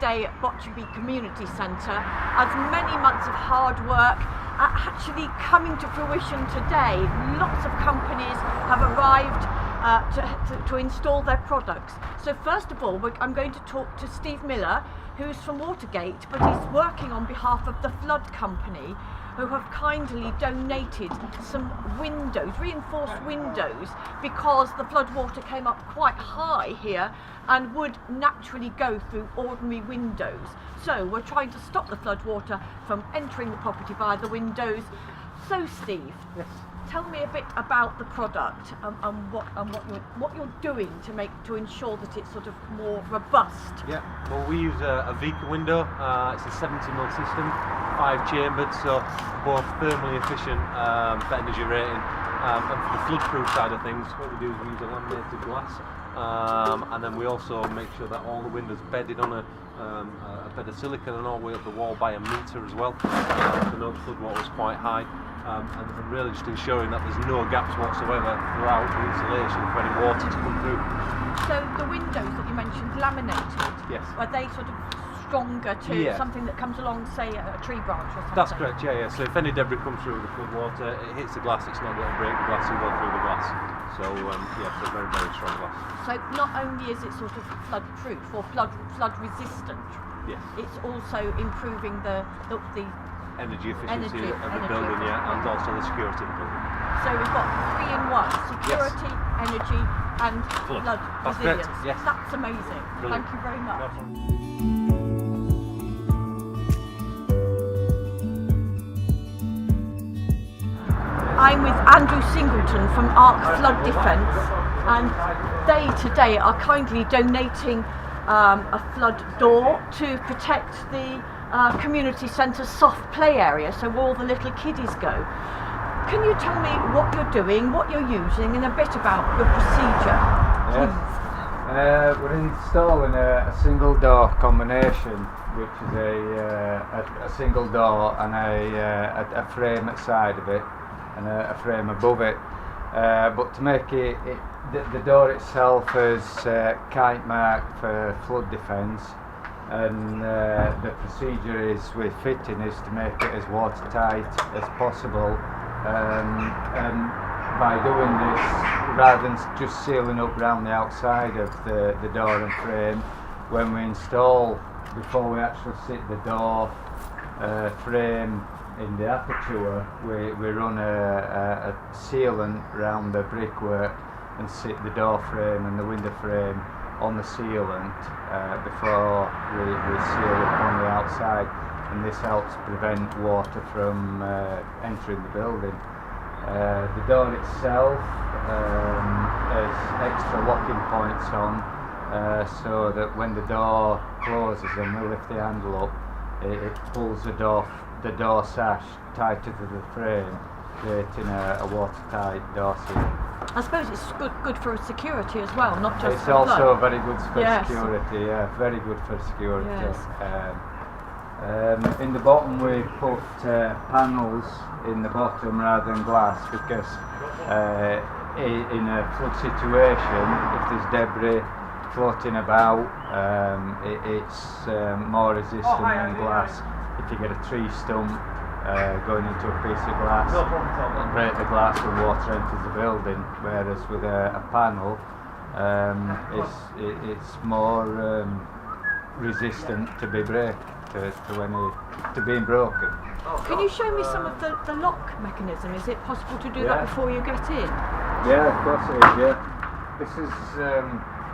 today at Botcherby Community Centre, as many months of hard work are actually coming to fruition today. Lots of companies have arrived to install their products. So first of all, I'm going to talk to Steve Miller, who's from Watergate, but he's working on behalf of the Flood Company, who have kindly donated some windows, reinforced windows, because the flood water came up quite high here and would naturally go through ordinary windows. So we're trying to stop the flood water from entering the property via the windows. So Steve, yes, tell me a bit about the product and what you're doing to ensure that it's sort of more robust. Yeah, well, we use a Vica window. It's a 70mm system, 5-chambered, so both thermally efficient for energy rating. And for the flood-proof side of things, what we do is we use a laminated glass, and then we also make sure that all the windows bedded on a bed of silicone and all the way up the wall by a metre as well. The note flood water is quite high. And really just ensuring that there's no gaps whatsoever throughout the insulation for any water to come through. So the windows that you mentioned, laminated, yes, are they sort of stronger to something that comes along, say, a tree branch or something? That's correct, yeah. So if any debris comes through the flood water, it hits the glass, it's not going to break the glass and go through the glass. So so very, very strong glass. So not only is it sort of flood proof or flood resistant, yes, it's also improving the energy efficiency of the building, and also the security of the building. So we've got 3 in 1, security, energy and flood resilience. Correct. Yes. That's amazing. Brilliant. Thank you very much. I'm with Andrew Singleton from Arc Flood Defence, and they today are kindly donating a flood door to protect the community centre soft play area, so where all the little kiddies go. Can you tell me what you're doing, what you're using, and a bit about the procedure, please? We're installing a single door combination, which is a single door and a frame at the side of it and a frame above it. But to make the door itself is kite marked for flood defence. And the procedure is with fitting is to make it as watertight as possible, and by doing this, rather than just sealing up around the outside of the door and frame, when we install, before we actually sit the door frame in the aperture, we run a sealant around the brickwork and sit the door frame and the window frame on the sealant before we seal up on the outside, and this helps prevent water from entering the building. The door itself has extra locking points on, so that when the door closes and we lift the handle up, it pulls the door sash tighter to the frame, creating a watertight door seal. I suppose it's good for security as well, not just it's for also flood. very good for security, very good for security. Yes. In the bottom we put panels in the bottom rather than glass, because in a flood situation, if there's debris floating about, it's more resistant than glass. If you get a tree stump going into a piece of glass, it'll break the glass and water enters the building, whereas with a panel, it's more resistant to be being broken. Can you show me some of the lock mechanism? Is it possible to do that before you get in? Yeah, of course it is. Yeah,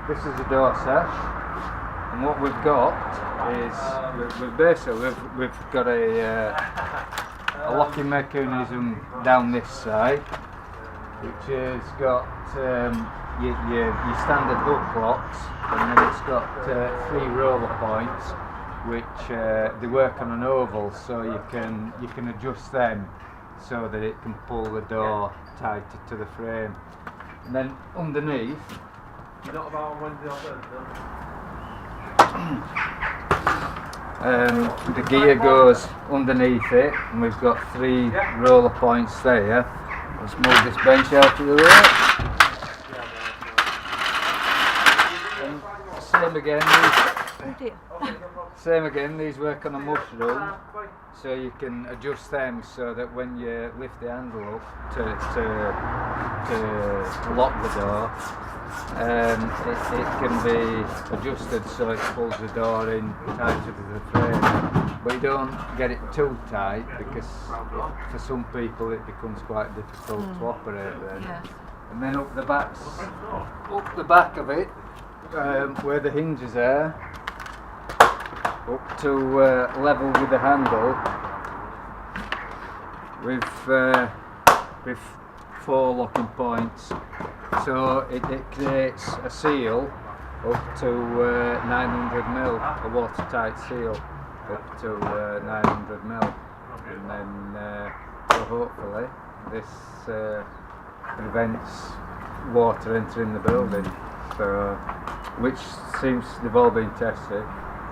this is a door sash, and what we've got is we've got a locking mechanism down this side, which has got your standard hook locks, and then it's got 3 roller points, which they work on an oval, so you can adjust them so that it can pull the door tighter to the frame. And then underneath, Not about Wednesday or Thursday. the gear goes underneath it, and we've got 3 roller points there. Let's move this bench out of the way. And same again. Oh dear. Same again, these work on a mushroom, so you can adjust them so that when you lift the handle up to lock the door, it can be adjusted so it pulls the door in tighter to the frame. But you don't get it too tight because for some people it becomes quite difficult to operate then. Yes. And then up the back of it, where the hinges are, up to level with the handle, with 4 locking points, so it creates a seal up to 900mm, a watertight seal up to 900mm, and then so hopefully this prevents water entering the building, so which seems they've all been tested,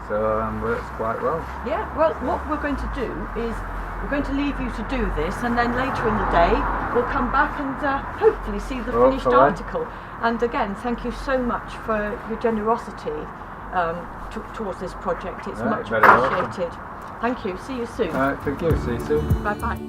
so works quite well. Yeah, well, what we're going to do is we're going to leave you to do this, and then later in the day we'll come back and hopefully see the finished article. And again, thank you so much for your generosity towards this project. It's much appreciated. Thank you. See you soon. Thank you. See you soon. Bye bye.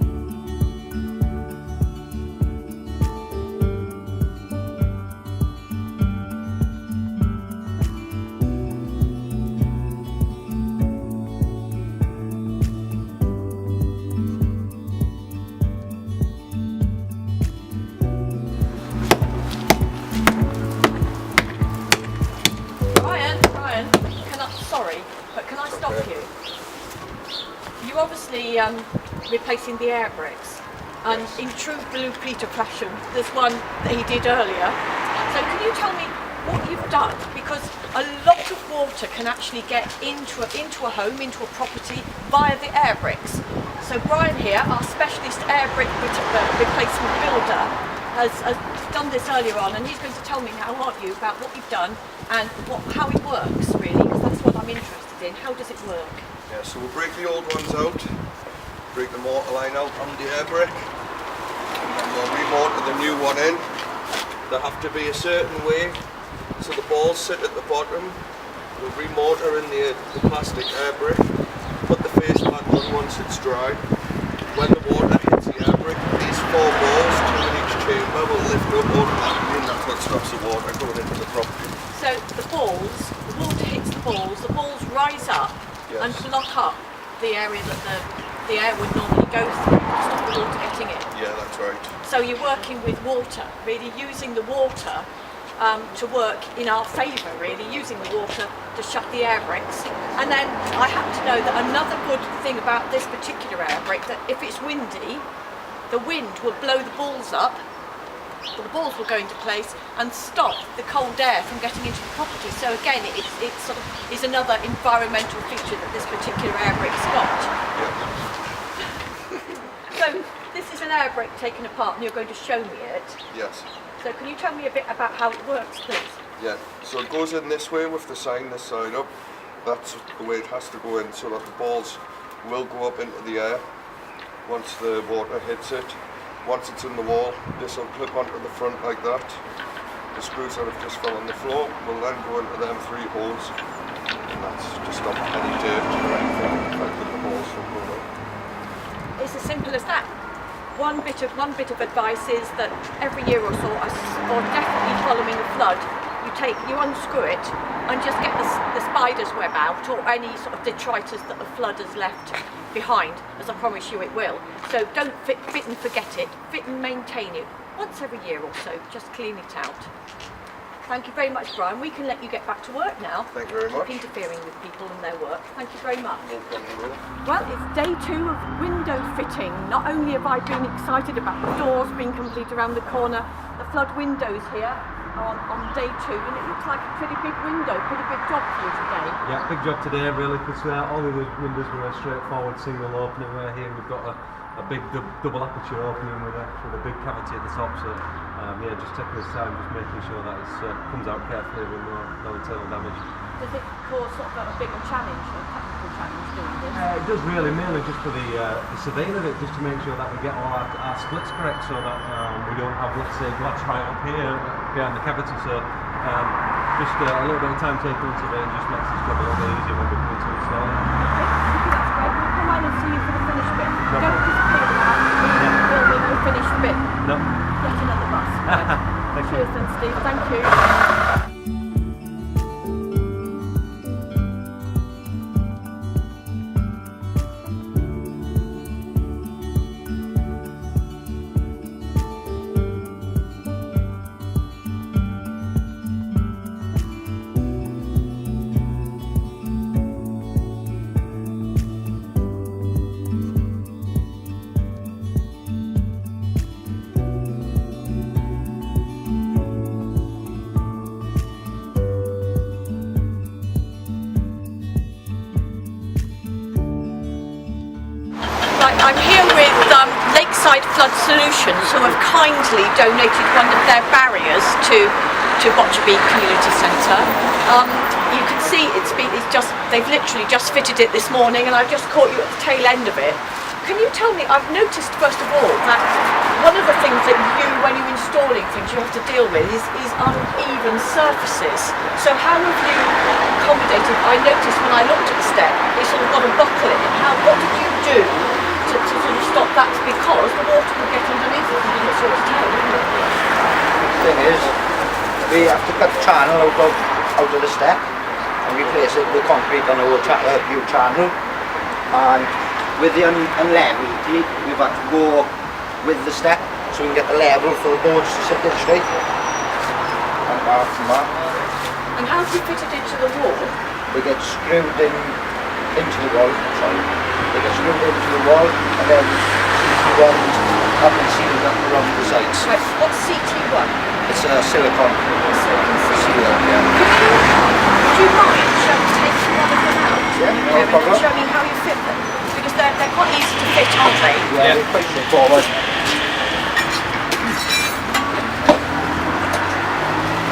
You're obviously replacing the air bricks, and in true Blue Peter fashion, there's one that he did earlier. So can you tell me what you've done? Because a lot of water can actually get into a home, into a property via the air bricks. So Brian here, our specialist air brick replacement builder, has done this earlier on, and he's going to tell me now, aren't you, about what you've done and how it works really, because that's what I'm interested in. How does it work? Yeah, so we'll break the old ones out, break the mortar line out on the air brick, and then we'll remortar the new one in. They have to be a certain way, so the balls sit at the bottom. We'll remortar in the plastic air brick, put the face pad on once it's dry. When the water hits the air brick, these 4 balls, 2 in each chamber, will lift up automatically, and that's what stops the water going into the property. So the water hits the balls rise up. Yes. And block up the area that the air would normally go through to stop the water getting in. Yeah, that's right. So you're working with water, really using the water to work in our favour, really, using the water to shut the air bricks. And then I happen to know that another good thing about this particular air brick, that if it's windy, the wind will blow the balls up, the balls will go into place and stop the cold air from getting into the property. So again, it sort of is another environmental feature that this particular air brick's got. Yeah. So this is an air brick taken apart, and you're going to show me it. Yes. So can you tell me a bit about how it works, please? Yeah, so it goes in this way with the sign this side up. That's the way it has to go in, so that the balls will go up into the air once the water hits it. Once it's in the wall, this will clip onto the front like that. The screws that have just fell on the floor will then go into them 3 holes, and that's to stop any dirt or anything affecting the balls from going up. It's as simple as that. One bit of advice is that every year or so, or definitely following a flood, you unscrew it and just get the spider's web out, or any sort of detritus that the flood has left behind, as I promise you it will. So don't fit and forget it, fit and maintain it. Once every year or so, just clean it out. Thank you very much, Brian. We can let you get back to work now. Thank you very much. Stop interfering with people and their work. Thank you very much. No problem at all. Well, it's day 2 of window fitting. Not only have I been excited about the doors being complete around the corner, the flood windows here on day 2, and it looks like a pretty big window, pretty big job for you today. Yeah, big job today really, because all the other windows were a straightforward single opening, where here we've got a big double aperture opening with a big cavity at the top. So yeah, just taking this time, just making sure that it comes out carefully with no internal damage. Does it cause sort of a bigger challenge, a technical challenge doing this? It does really, mainly just for the surveying of it, just to make sure that we get all our splits correct, so that we don't have, let's say, glass right up here behind the cavity. So just a little bit of time taken on surveying just makes this job a little bit easier when we come into it. install it. Okay, that's great. We'll come round and see you for the finished bit. Don't disappear now. We'll film the finished bit. No. Get another bus. Thank you. Cheers then, Steve. Thank you. I'm here with Lakeside Flood Solutions, who have kindly donated one of their barriers to Botcherby Community Centre. You can see they've literally just fitted it this morning, and I've just caught you at the tail end of it. Can you tell me, I've noticed first of all that one of the things that when you're installing things, you have to deal with is uneven surfaces. So how have you accommodated? I noticed when I looked at the step, it sort of got a buckle in it. What did you do to sort of stop that, because the water would get underneath it and it sort of tail, wouldn't it? The thing is, we have to cut the channel out of the step and replace it with concrete on a new channel, and with the unlevelity we've had to go with the step so we can get the level for the boards to sit in straight. And apart from that, And how have you fitted it to the wall? they get screwed into the wall, sorry. They get screwed into the wall and then CT1 up and sealed up around the sides. Right, what's CT1? It's a silicone sealer, yeah. Would you mind taking one of them out? Yeah, no Kevin, problem. and show me how you fit them? Because they're quite easy to fit, aren't they? Yeah, they're quite straightforward.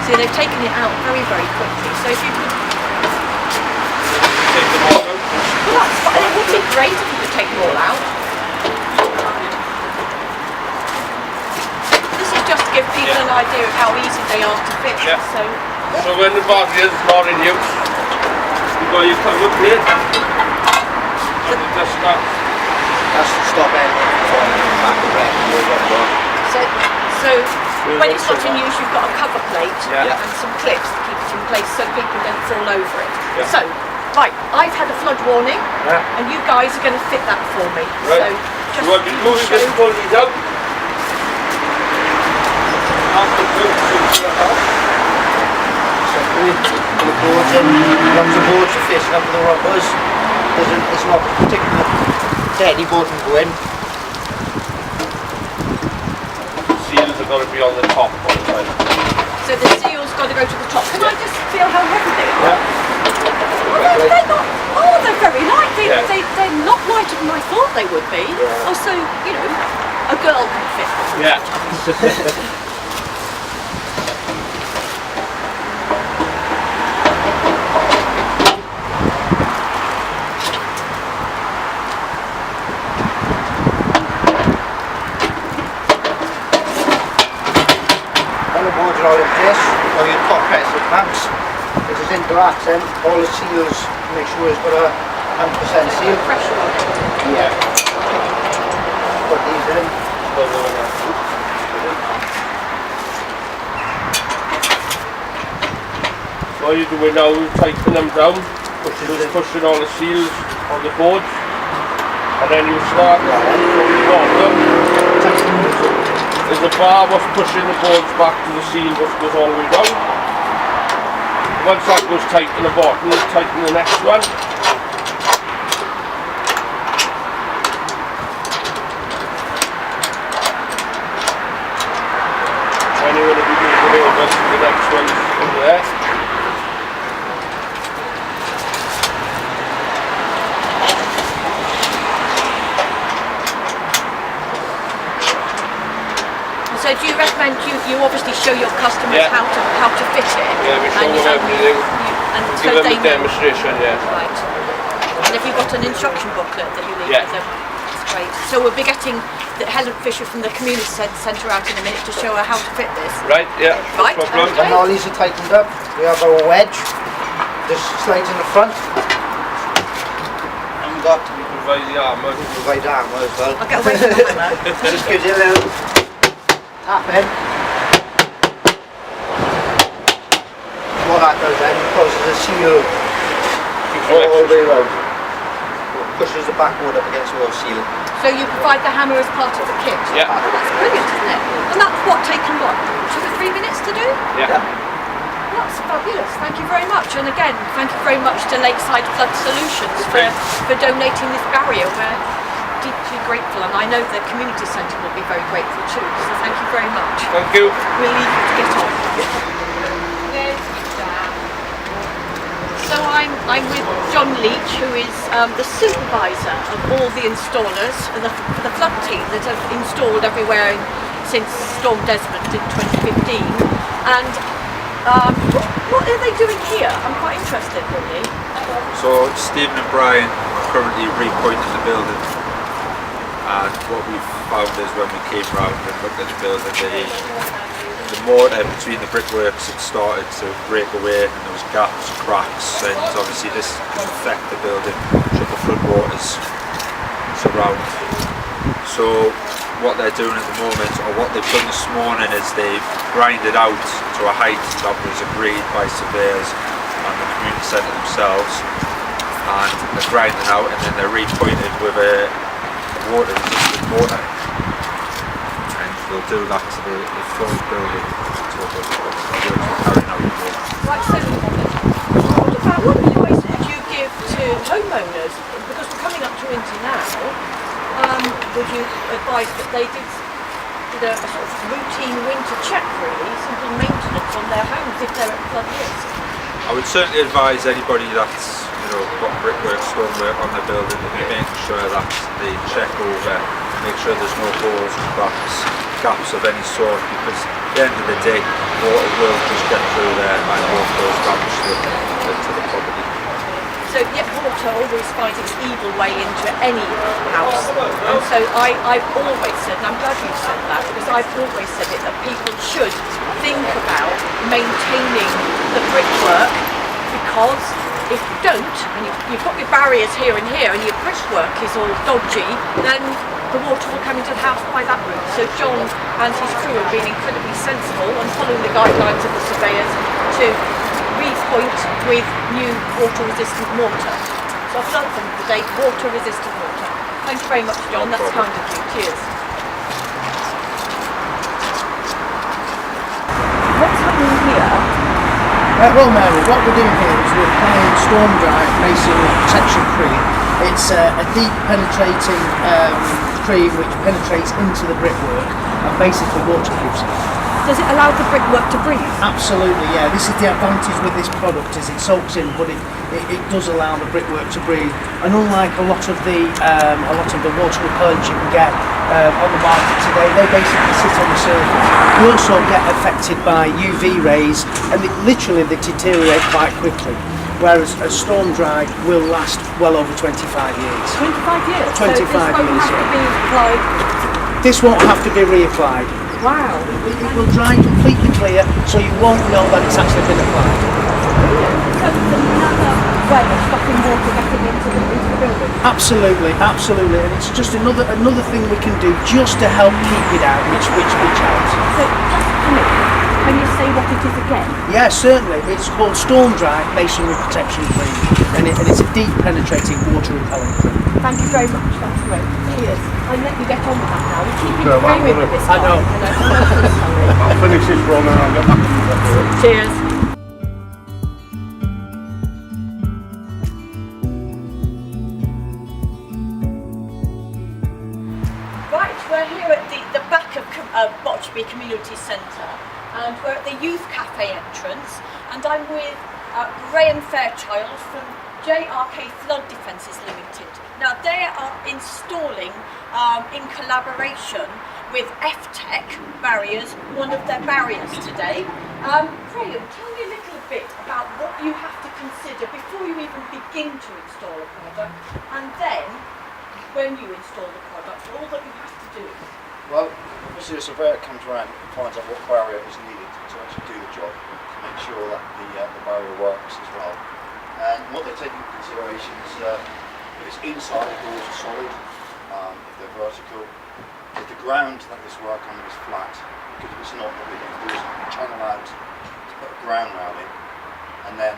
See, they've taken it out very, very quickly. So if you could... Take them all out. Well, that's fine. It would be great if you could take them all out. This is just to give people an idea of how easy they are to fit. Yeah. So when the barrier is not in use, you got your cover plate and you just start. That's to stop anything from back and back. So when it's not in use, you've got a cover plate Yeah. and some clips to keep it in place so people don't fall over it. Yeah. So, right, I've had a flood warning, Yeah. and you guys are going to fit that for me. Right. So So what you do is just pull these out. After The boards in, once the boards are facing up with the rubbers, it's not particularly steady board can go in. seals are going to be on the top all the time. So the seal's got to go to the top. Can I just feel how heavy they are? Yeah. They're not. Oh, they're very light. Yeah. They're not lighter than I thought they would be. Yeah. Oh, so a girl can fit them. Yeah. When the boards are all in place, or your top pressure clamps, it is into accent, all the seals, make sure it's got a 100% seal. Pressure on it. Yeah. Put these in. So all you're doing now is tightening them down, pushing all the seals on the boards, and then you start from the bottom. There's a bar what's pushing the boards back to the seal which goes all the way down. Once that goes tight in the bottom, you tighten the next one. Then you're going to be moving over to the next one over there. So do you recommend you obviously show your customers Yeah. how to fit it? Yeah, we show and them everything. and so Give them they a know. demonstration, yeah. Right. And have you got an instruction booklet that you leave Yeah. with them? That's great. So we'll be getting Helen Fisher from the Community Centre out in a minute to show her how to fit this. Right, yeah, Right, no problem. okay. When all these are tightened up, we have our wedge. This slides in the front. got. We provide the armour. We provide armour as well. I'll get away from the hammer. Just gives you a little tap in. What that does then, causes a seal all the way around. Pushes the backboard up against the wall seal. So you provide the hammer as part of the kit? Yeah. That's brilliant, isn't it? And that's what, taken what, 2 or 3 minutes to do? Yeah. That's fabulous. Thank you very much. And again, thank you very much to Lakeside Flood Solutions for donating this barrier. We're deeply grateful, and I know the community centre will be very grateful too. So thank you very much. Thank you. We'll leave you to get on. So I'm with John Leach, who is the supervisor of all the installers for the flood team that have installed everywhere since Storm Desmond in 2015. And what are they doing here? I'm quite interested, really. So Stephen and Brian are currently repointing the building, and what we found is when we came round and looked at the building, the mortar between the brickworks had started to break away and there was gaps, cracks, and obviously this can affect the building should the floodwaters surround. So what they're doing at the moment, or what they've done this morning, is they've grinded out to a height that was agreed by surveyors and the community centre themselves, and they're grinding out and then they're repointed with a water resistant mortar. They'll do that to the full building until the carrying out the work. Right, so what advice would you give to homeowners? Because we're coming up to winter now, would you advise that they did a sort of routine winter check, really, simple maintenance on their homes if they're at flood risk? I would certainly advise anybody that's got brickwork, stonework on their building to be making sure that they check over, make sure there's no holes, cracks, gaps of any sort, because at the end of the day, water will just get through there and will cause damage to the property. So yet water always finds its evil way into any house, and so I've always said, and I'm glad you said that, because I've always said it, that people should think about maintaining the brickwork, because if you don't, and you've got your barriers here and your brickwork is all dodgy, then the water will come into the house by that route. So John and his crew have been incredibly sensible and following the guidelines of the surveyors to repoint with new water-resistant mortar. So I've learned from today, water-resistant mortar. Thank you very much, John. That's kind of you. Cheers. What's happening here? Well, Mary, what we're doing here is we're applying Storm Dry Masonry Protection Cream. It's a deep penetrating cream which penetrates into the brickwork and basically waterproofs it. Does it allow the brickwork to breathe? Absolutely, yeah. This is the advantage with this product, is it soaks in, but it does allow the brickwork to breathe. And unlike a lot of the water repellents you can get on the market today, they basically sit on the surface. You also get affected by UV rays, and they deteriorate quite quickly. Whereas a Storm Dry will last well over 25 years. 25 years? 25 years, yeah. This won't have to be reapplied. Wow. It will dry completely clear, so you won't know that it's actually been applied. So it's another way of stopping water getting into the building? Absolutely, and it's just another thing we can do just to help keep it out, which helps. So just come in. Can you say what it is again? Yeah, certainly. It's called Storm Dry Masonry Protection Cream, and it's a deep penetrating water repellent cream. Thank you very much, that's great. Cheers. I'll let you get on with that now. We keep you framing with this. I know. I'll finish this one and I'll get back to you. Cheers. Right, we're here at the back of Botchby Community Centre, and we're at the Youth Cafe entrance, and I'm with Graham Fairchild from JRK Flood Defences Limited. Now they are installing, in collaboration with F-Tech Barriers, one of their barriers today. Graham, tell me a little bit about what you have to consider before you even begin to install a product, and then when you install the product, all that you have to do. Well, obviously the surveyor comes around and finds out what barrier is needed to actually do the job, to make sure that the barrier works as well. And what they take into consideration is it's inside the doors are solid, if they're vertical. If the ground that this work on is flat, because if it's not, what we're going to do is channel out to put a ground railing and then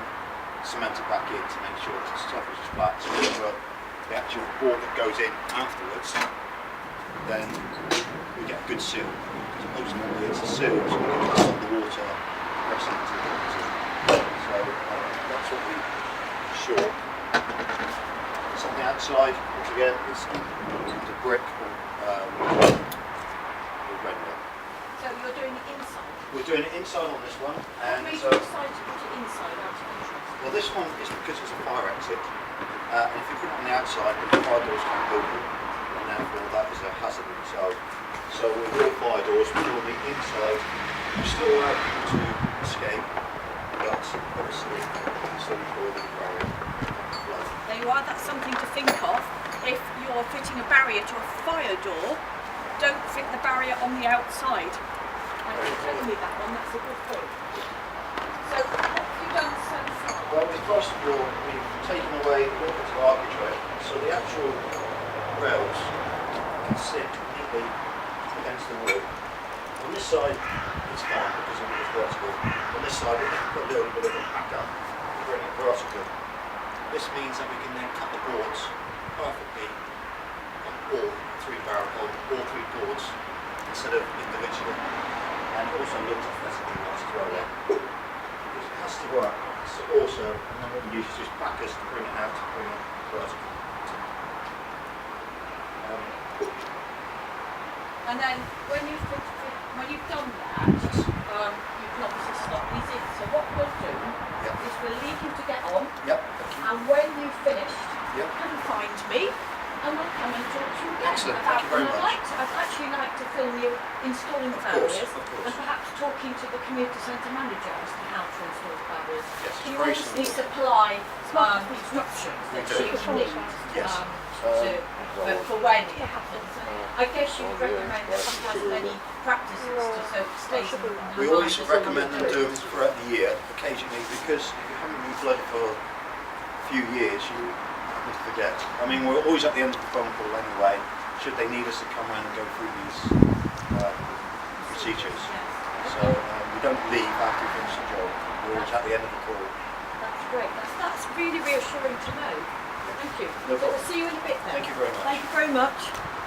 cement it back in to make sure that the surface is flat. So whenever the actual board that goes in afterwards, then we get a good seal. Because ultimately it's a seal, so we can stop the water pressing into the property. So that's what we show. So on the outside, once again, it's a brick or redwood. So you're doing it inside? We're doing it inside on this one. What And made so, you decide to put it inside out of interest? well, this one is because it's a fire exit. And if you put it on the outside, the fire doors can't open. And therefore that is a hazard in itself. So with all fire doors, we do on the inside. We still allow people to escape, but obviously still for the barrier. There you are, that's something to think of. If you're fitting a barrier to a fire door, don't fit the barrier on the outside. Thank you for telling me that one, that's a good point. So what have you done so far? Well, first of all, we've taken away a little bit of architrave, so the actual rails can sit neatly against the wall. On this side, it's fine because of it's vertical. On this side, we can put a little bit of a pack up to bring it vertical. This means that we can then cut the boards perfectly on all three boards instead of individually. And also looks aesthetically nice as well. Because it has to work. So also, and then what we use is just backers to bring it out, to bring it vertical. And then when you've done that, you can obviously slot these in. So what we'll do is we'll leave you to get on. Yep. And when you've finished, Yep. come find me and we'll come and talk to you again. Excellent, about thank you very them. much. I'd actually like to film you installing the Of course, barriers of course. and perhaps talking to the community centre manager as to how to install the barriers. Yes, Can you very obviously simple. supply instructions that do. she will need Yes. for when it happens? I guess you would recommend that sometimes many practices to so it stays in the We mind always as recommend them another do it throughout the year, occasionally, because if you haven't been blood for a few years, you would forget. I mean, we're always at the end of the phone call anyway, should they need us to come around and go through these procedures. So we don't leave after we finish the job, we're always at the end of the call. That's great. That's really reassuring to know. Thank you. No So problem. we'll see you in a bit then. Thank you very much. Thank you very much.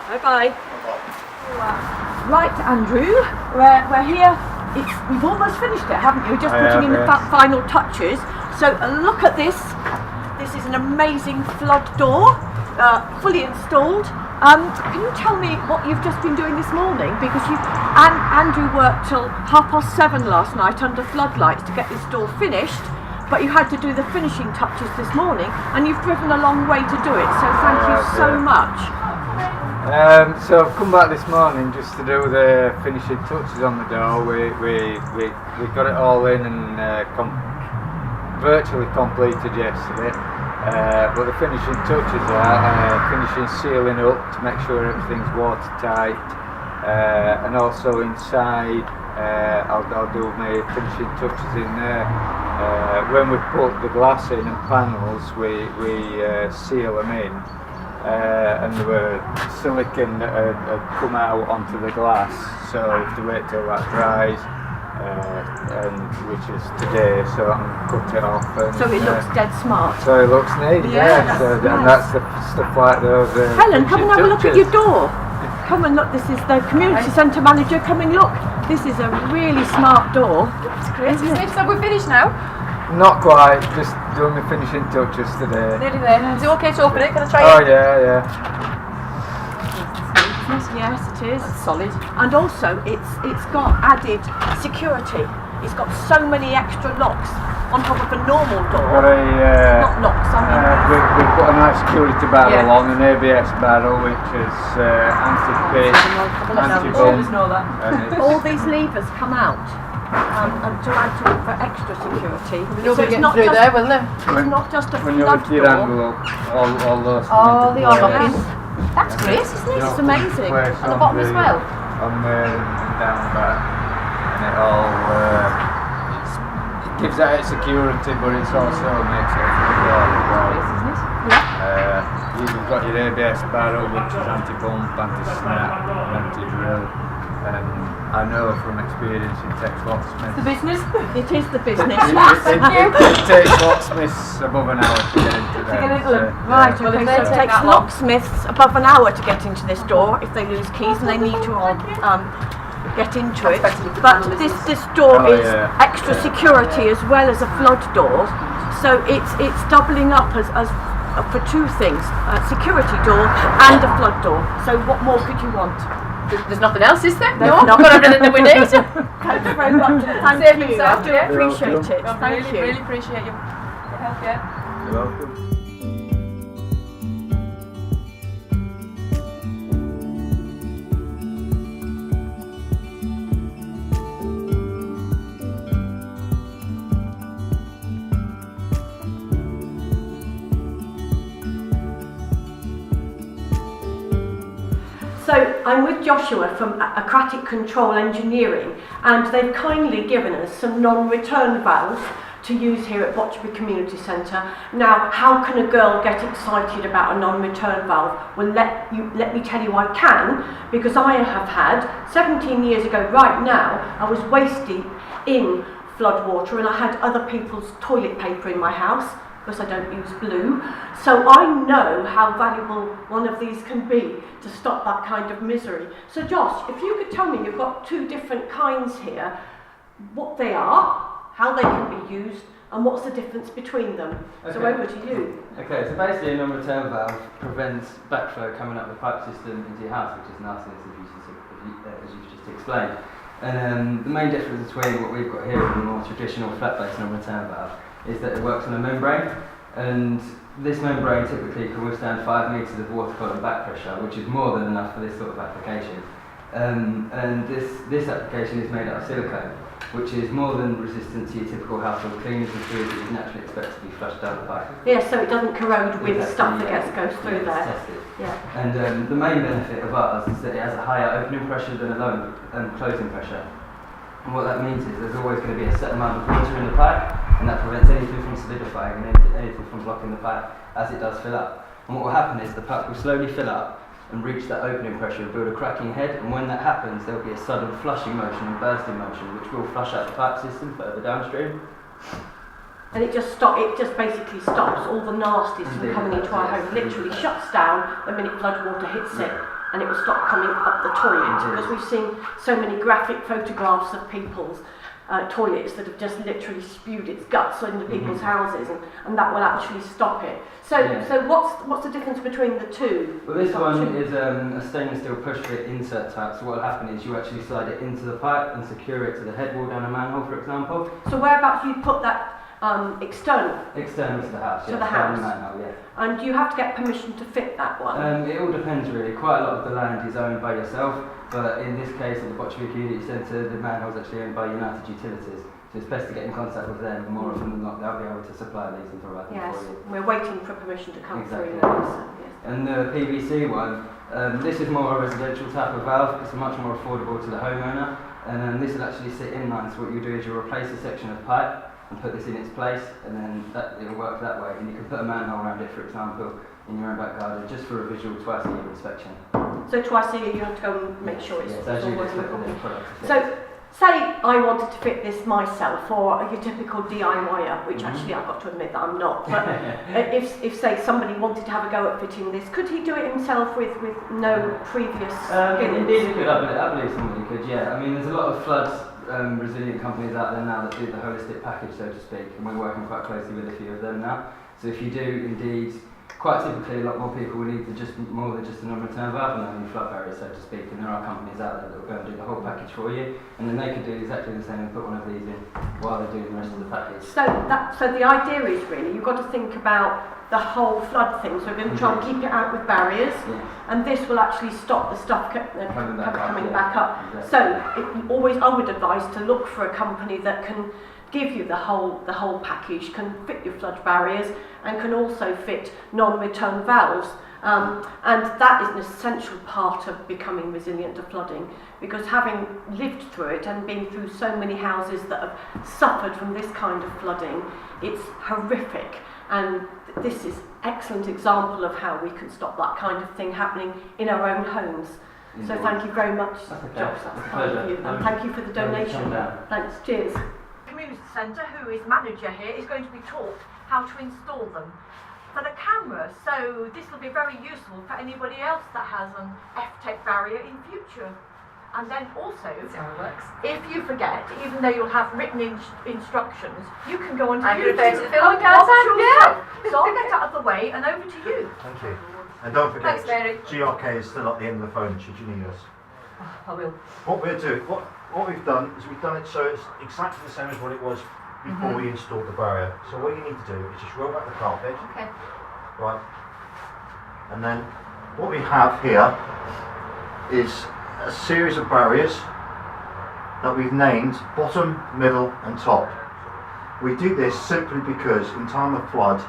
Bye-bye. Bye-bye. Right, Andrew, we're here. We've almost finished it, haven't you? Just putting in the final touches. So look at this. This is an amazing flood door, fully installed. Can you tell me what you've just been doing this morning? Because Andrew worked till 7:30 last night under floodlights to get this door finished, but you had to do the finishing touches this morning, and you've driven a long way to do it. So thank you so much. So I've come back this morning just to do the finishing touches on the door. We got it all in and virtually completed yesterday. But the finishing touches are finishing sealing up to make sure everything's watertight, and also inside I'll do my finishing touches in there. When we put the glass in and panels, we seal them in. And there were silicon that had come out onto the glass, so I have to wait till that dries, and which is today, so I can cut it off. And, So it looks dead smart. So it looks neat, Yeah, yeah. So, that's and nice. that's the stuff like those. Helen, come and have a look at touches. your door. Come and look, this is the community centre manager. Come and look. This is a really smart door. It's great, isn't it? So we're finished now. Not quite, just doing the finishing touches today. Nearly there. Is it okay to open it? Can I try Oh it? yeah. Yes, it is. It's solid. And also, it's got added security. It's got so many extra locks on top of a normal Got door. a, Not locks, I mean. we put a nice security barrel Yeah. on, an ABS barrel, which is anti-pitch, anti-bump, Always know that. and it's All these levers come out and to add to it for extra security. Nobody getting through there, will they? It's not just a when you flood lift your door. angle up, all those come Oh, into the play. unlocking. That's great, isn't it? You know, It's amazing. place On the bottom as well? On there and down the back. And it all it gives that security, but it also makes it feel well. Isn't it? Yeah. you've got your ABS barrel, which is anti-bump, anti-snap, anti-drill. I know from experience it takes locksmiths. The business? It is the business. It takes locksmiths above an hour to get into there. Right, Well, okay, if they so it take takes that long- locksmiths above an hour to get into this door if they lose keys and they need to get into it. But this door Oh, is yeah. extra security as well as a flood door, so it's doubling up as for two things: a security door and a flood door. So what more could you want? There's nothing else, is there? There's No, nothing. got everything that we need. Thank you very much. Thank Save you. himself, I do yeah. appreciate it. I Thank really, you. really appreciate your help, yeah. You're welcome. So I'm with Joshua from Aquatic Control Engineering, and they've kindly given us some non-return valves to use here at Botcherby Community Centre. Now, how can a girl get excited about a non-return valve? Well, let me tell you I can, because I have had, 17 years ago right now, I was waist deep in flood water and I had other people's toilet paper in my house, because I don't use blue. So I know how valuable one of these can be to stop that kind of misery. So Josh, if you could tell me, you've got two different kinds here, what they are, how they can be used, and what's the difference between them. So over to you. Okay, so basically a non-return valve prevents backflow coming up the pipe system into your house, which is nasty, as you've just explained. And the main difference between what we've got here and the more traditional flat-based non-return valve is that it works on a membrane, and this membrane typically can withstand 5 metres of water column back pressure, which is more than enough for this sort of application. And this application is made out of silicone, which is more than resistant to your typical household cleaners and fluids that you'd naturally expect to be flushed down the pipe. Yeah, so it doesn't corrode with Exactly, stuff yeah. that goes through It's there. tested. Yeah. And the main benefit of ours is that it has a higher opening pressure than a low closing pressure. And what that means is there's always going to be a set amount of water in the pipe, and that prevents anything from solidifying and anything from blocking the pipe as it does fill up. And what will happen is the pipe will slowly fill up and reach that opening pressure and build a cracking head, and when that happens there will be a sudden flushing motion and bursting motion which will flush out the pipe system further downstream. And it just basically stops all the nasties from coming into our home. Literally shuts down the minute flood water hits it, and it will stop coming up the toilet. Because we've seen so many graphic photographs of people's toilets that have just literally spewed its guts into people's houses, and that will actually stop it. So what's the difference between the two? Well, this one is a stainless steel push fit insert type, so what will happen is you actually slide it into the pipe and secure it to the head wall down a manhole, for example. So whereabouts you put that external? External to the house, To yeah. the house. Down the manhole, yeah. And do you have to get permission to fit that one? It all depends really. Quite a lot of the land is owned by yourself, but in this case at the Botcherby Community Centre, the manhole's actually owned by United Utilities. So it's best to get in contact with them, and more often than not they'll be able to supply these and provide them Yes, for you. we're waiting for permission to come Exactly. through now. So, yes. And the PVC one, this is more a residential type of valve. It's much more affordable to the homeowner, and this will actually sit inline. So what you do is you replace a section of pipe and put this in its place, and then it'll work that way. And you can put a manhole around it, for example, in your own back garden, just for a visual twice-a-year inspection. So twice a year you have to go and make sure it's Yes, all as you'd working expect with properly. any product to fit. So, say I wanted to fit this myself, or your typical DIYer, which actually I've got to admit that I'm not, but if say somebody wanted to have a go at fitting this, could he do it himself with no previous skills? Indeed, you could. I believe somebody could. Yeah. I mean, there's a lot of flood resilient companies out there now that do the holistic package, so to speak, and we're working quite closely with a few of them now. So if you do indeed, quite typically, a lot more people will need more than just a non-return valve and only flood barriers, so to speak. And there are companies out there that will go and do the whole package for you, and then they could do exactly the same and put one of these in while they're doing the rest of the package. So the idea is really you've got to think about the whole flood thing. So we're going to try and keep it out with barriers, and this will actually stop the stuff coming back up. Exactly. So I would advise to look for a company that can give you the whole package, can fit your flood barriers, and can also fit non-return valves. And that is an essential part of becoming resilient to flooding, because having lived through it and been through so many houses that have suffered from this kind of flooding, it's horrific. And this is excellent example of how we can stop that kind of thing happening in our own homes. So thank you very much, Josh, that's kind of you, and thank you for the donation. Thanks, cheers. The community centre, who is manager here, is going to be taught how to install them for the camera, so this will be very useful for anybody else that has an F-Tech barrier in future. And then also, if you forget, even though you'll have written instructions, you can go on to YouTube. So I'll get out of the way and over to you. Thank you. And don't forget, Thanks, Mary. GRK is still at the end of the phone should you need us. I will. What we'll do, what we've done is we've done it so it's exactly the same as what it was before we installed the barrier. So what you need to do is just roll back the carpet. Okay. Right. And then what we have here is a series of barriers that we've named bottom, middle and top. We do this simply because in time of flood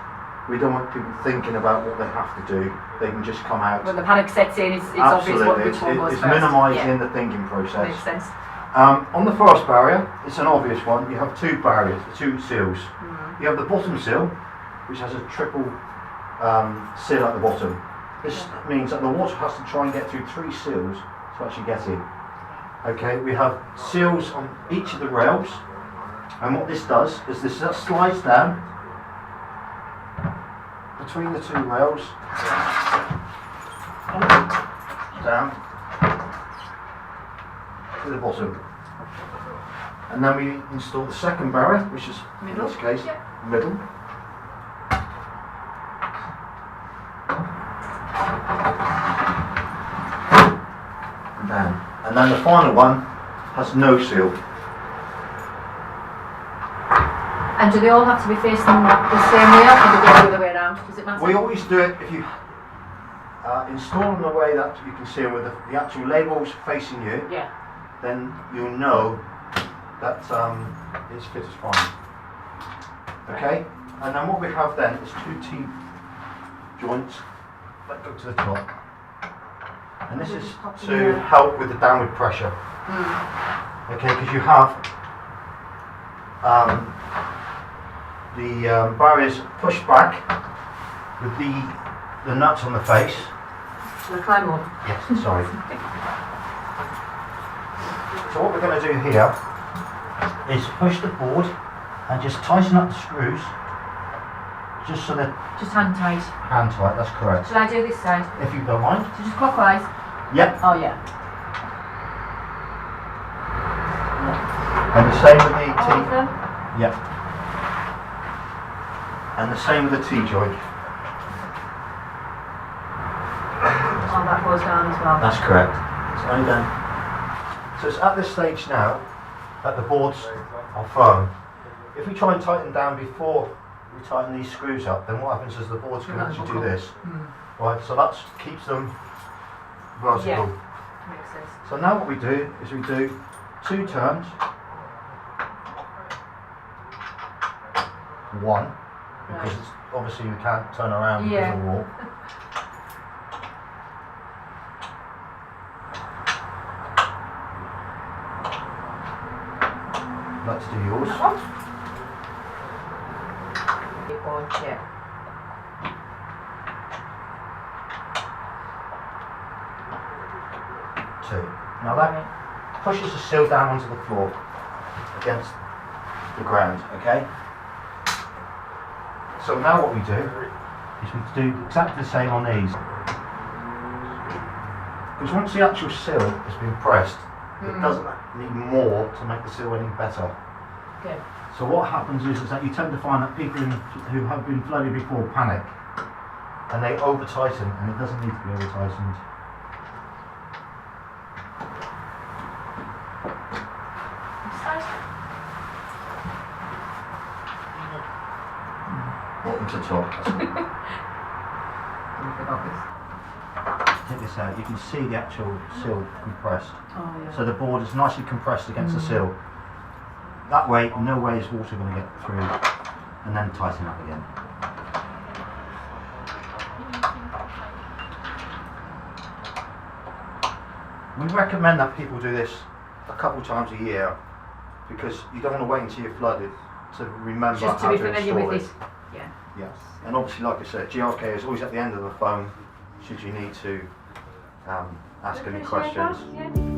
we don't want people thinking about what they have to do. They can just come out. When the panic sets in, it's obvious which one was It's first. minimising the thinking process. Makes sense. On the first barrier, it's an obvious one. You have two barriers, two seals. You have the bottom seal, which has a triple seal at the bottom. This means that the water has to try and get through 3 seals to actually get in. Okay, we have seals on each of the rails, and what this does is this slides down between the 2 rails, down to the bottom. And then we install the second barrier, which is in this case middle. And down. And then the final one has no seal. And do they all have to be facing the same way up, or do they go the other way around? Does it matter? We always do it if you install them the way that you can see them with the actual labels facing you. Yeah. Then you'll know that it's fit as fine. Okay? And then what we have then is 2 T-joints that go to the top. And this is to help with the downward pressure. Okay, because you have the barriers pushed back with the nuts on the face. Shall I climb on? Yes, sorry. So what we're going to do here is push the board and just tighten up the screws, just so they're Just hand tight. hand tight, that's correct. Shall I do this side? If you don't mind. So just clockwise? Yep. Oh yeah. And the same with the All of them? Yep. And the same with the T-joint. Oh, that goes down as well. That's correct. It's only done. So it's at this stage now that the boards are firm. If we try and tighten down before we tighten these screws up, then what happens is the boards can actually do this. Right, so that keeps them vertical. Yeah. Makes sense. So now what we do is we do 2 turns. 1, because it's, obviously you can't turn around because of the wall. Let's do yours. Yeah. 2. Now that pushes the seal down onto the floor against the ground, okay? So now what we do is we do exactly the same on these. Because once the actual seal has been pressed, it doesn't need more to make the seal any better. Okay. So what happens is that you tend to find that people who have been flooded before panic and they over tighten, and it doesn't need to be over tightened. Bottom to top. Take this out, you can see the actual seal compressed. Oh, yeah. So the board is nicely compressed against the seal. That way, no way is water going to get through, and then tighten up again. We recommend that people do this a couple times a year, because you don't want to wait until you're flooded to remember Just to how be to familiar install with it. it. Yeah. Yeah. And obviously, like I said, GRK is always at the end of the phone should you need to ask any questions.